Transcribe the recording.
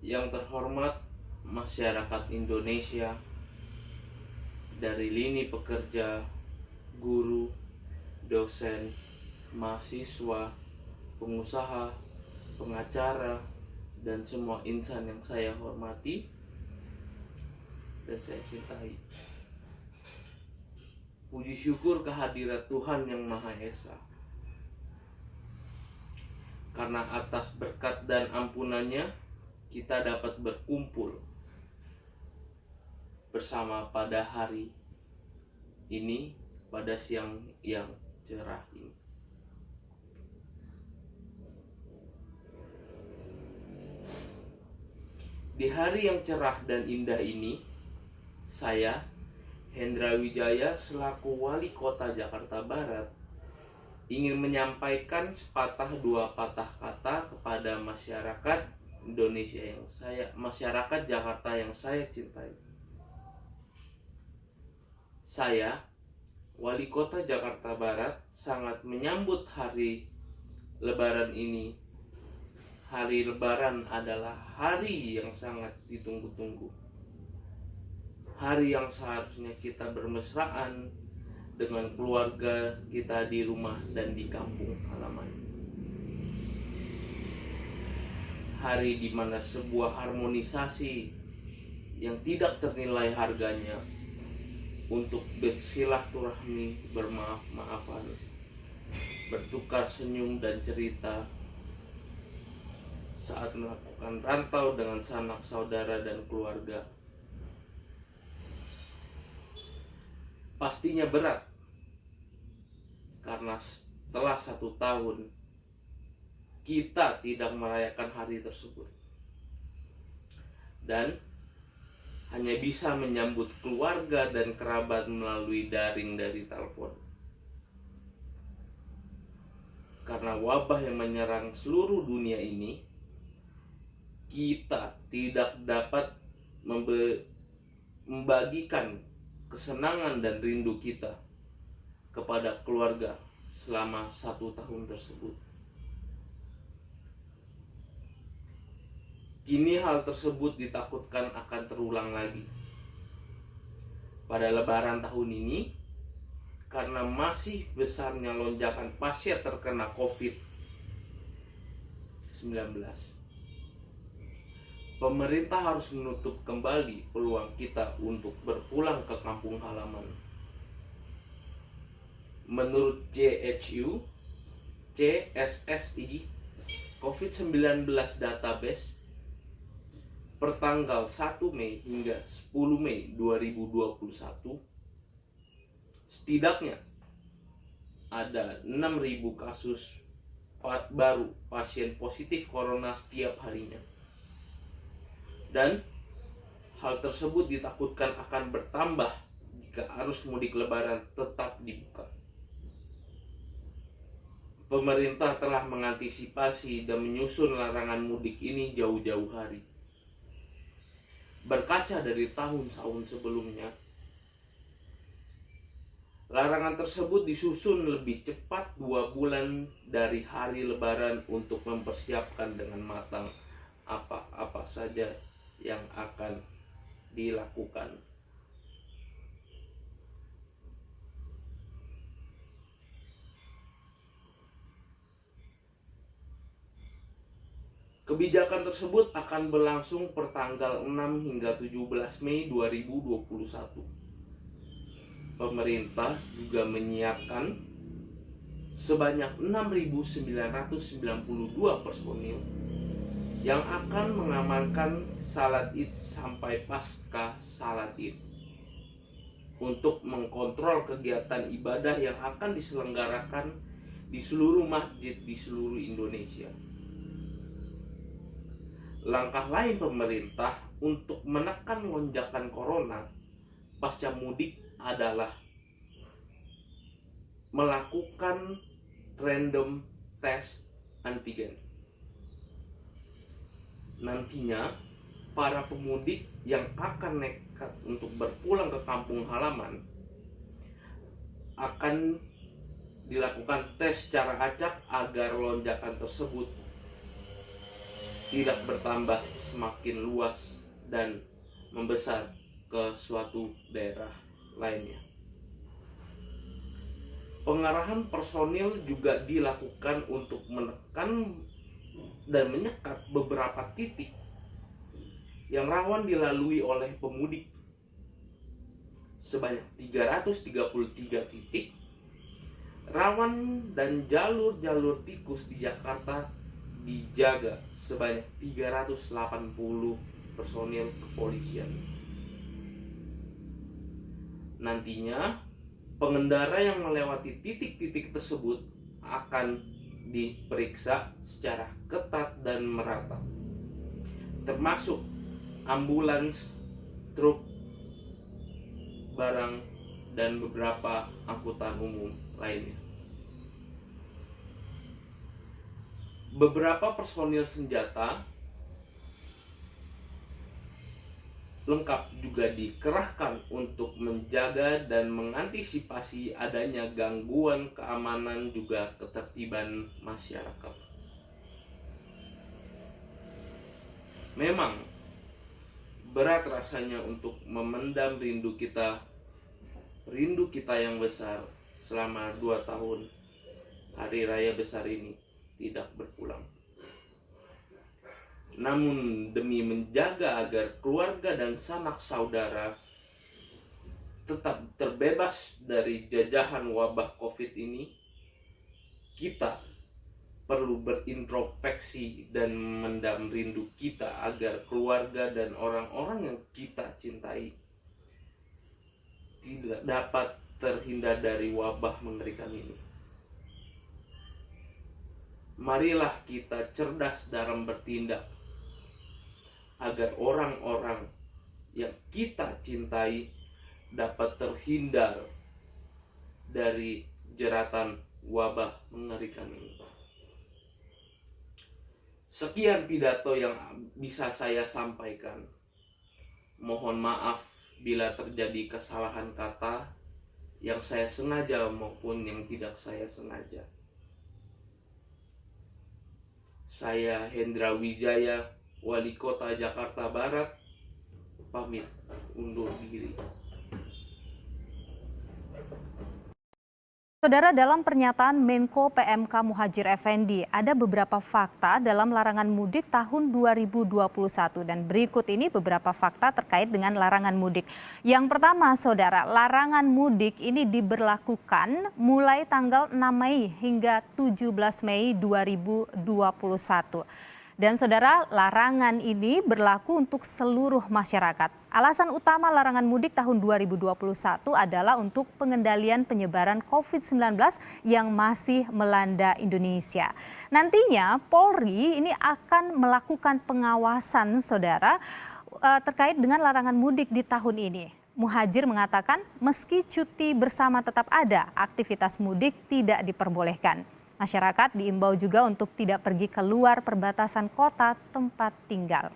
Yang terhormat masyarakat Indonesia, dari lini pekerja, guru, dosen, mahasiswa, pengusaha, pengacara, dan semua insan yang saya hormati dan saya cintai. Puji syukur kehadirat Tuhan Yang Maha Esa, karena atas berkat dan ampunannya kita dapat berkumpul bersama pada hari ini, pada siang yang cerah ini. Di hari yang cerah dan indah ini, saya, Hendra Wijaya, selaku Wali Kota Jakarta Barat, ingin menyampaikan sepatah dua patah kata kepada masyarakat Indonesia masyarakat Jakarta yang saya cintai. Saya, Wali Kota Jakarta Barat, sangat menyambut hari Lebaran ini. Hari Lebaran adalah hari yang sangat ditunggu-tunggu. Hari yang seharusnya kita bermesraan dengan keluarga kita di rumah dan di kampung halaman. Hari di mana sebuah harmonisasi yang tidak ternilai harganya untuk bersilaturahmi, bermaaf-maafan, bertukar senyum dan cerita saat melakukan rantau dengan sanak saudara dan keluarga. Pastinya berat, karena setelah 1 tahun kita tidak merayakan hari tersebut dan hanya bisa menyambut keluarga dan kerabat melalui daring dari telepon. Karena wabah yang menyerang seluruh dunia ini, kita tidak dapat membagikan kesenangan dan rindu kita kepada keluarga selama 1 tahun tersebut. Kini hal tersebut ditakutkan akan terulang lagi pada Lebaran tahun ini, karena masih besarnya lonjakan pasien terkena COVID-19. Pemerintah harus menutup kembali peluang kita untuk berpulang ke kampung halaman. Menurut CSSI COVID-19 database, pertanggal 1 Mei hingga 10 Mei 2021, setidaknya ada 6.000 kasus baru pasien positif corona setiap harinya. Dan hal tersebut ditakutkan akan bertambah jika arus mudik Lebaran tetap dibuka. Pemerintah telah mengantisipasi dan menyusun larangan mudik ini jauh-jauh hari. Berkaca dari tahun-tahun sebelumnya, larangan tersebut disusun lebih cepat 2 bulan dari hari Lebaran untuk mempersiapkan dengan matang apa-apa saja yang akan dilakukan. Kebijakan tersebut akan berlangsung pertanggal 6 hingga 17 Mei 2021. Pemerintah juga menyiapkan sebanyak 6.992 personil yang akan mengamankan salat Id sampai pasca salat Id untuk mengkontrol kegiatan ibadah yang akan diselenggarakan di seluruh masjid di seluruh Indonesia. Langkah lain pemerintah untuk menekan lonjakan corona pasca mudik adalah melakukan random test antigen. Nantinya para pemudik yang akan nekat untuk berpulang ke kampung halaman akan dilakukan tes secara acak agar lonjakan tersebut tidak bertambah semakin luas dan membesar ke suatu daerah lainnya. Pengarahan personil juga dilakukan untuk menekan dan menyekat beberapa titik yang rawan dilalui oleh pemudik. Sebanyak 333 titik rawan dan jalur-jalur tikus di Jakarta dijaga sebanyak 380 personil kepolisian. Nantinya pengendara yang melewati titik-titik tersebut akan diperiksa secara ketat dan merata, termasuk ambulans, truk, barang, dan beberapa angkutan umum lainnya. Beberapa personil senjata lengkap juga dikerahkan untuk menjaga dan mengantisipasi adanya gangguan keamanan juga ketertiban masyarakat. Memang berat rasanya untuk memendam rindu kita yang besar selama 2 tahun hari raya besar ini tidak berpulang. Namun demi menjaga agar keluarga dan sanak saudara tetap terbebas dari jajahan wabah COVID ini, kita perlu berintrospeksi dan mendam rindu kita agar keluarga dan orang-orang yang kita cintai tidak dapat terhindar dari wabah mengerikan ini. Marilah kita cerdas dalam bertindak agar orang-orang yang kita cintai dapat terhindar dari jeratan wabah mengerikan ini. Sekian pidato yang bisa saya sampaikan. Mohon maaf bila terjadi kesalahan kata yang saya sengaja maupun yang tidak saya sengaja. Saya Hendra Wijaya, Wali Kota Jakarta Barat, pamit undur diri. Saudara, dalam pernyataan Menko PMK Muhadjir Effendi, ada beberapa fakta dalam larangan mudik tahun 2021 dan berikut ini beberapa fakta terkait dengan larangan mudik. Yang pertama, saudara, larangan mudik ini diberlakukan mulai tanggal 6 Mei hingga 17 Mei 2021. Dan saudara, larangan ini berlaku untuk seluruh masyarakat. Alasan utama larangan mudik tahun 2021 adalah untuk pengendalian penyebaran COVID-19 yang masih melanda Indonesia. Nantinya Polri ini akan melakukan pengawasan, saudara, terkait dengan larangan mudik di tahun ini. Muhadjir mengatakan meski cuti bersama tetap ada, aktivitas mudik tidak diperbolehkan. Masyarakat diimbau juga untuk tidak pergi keluar perbatasan kota tempat tinggal.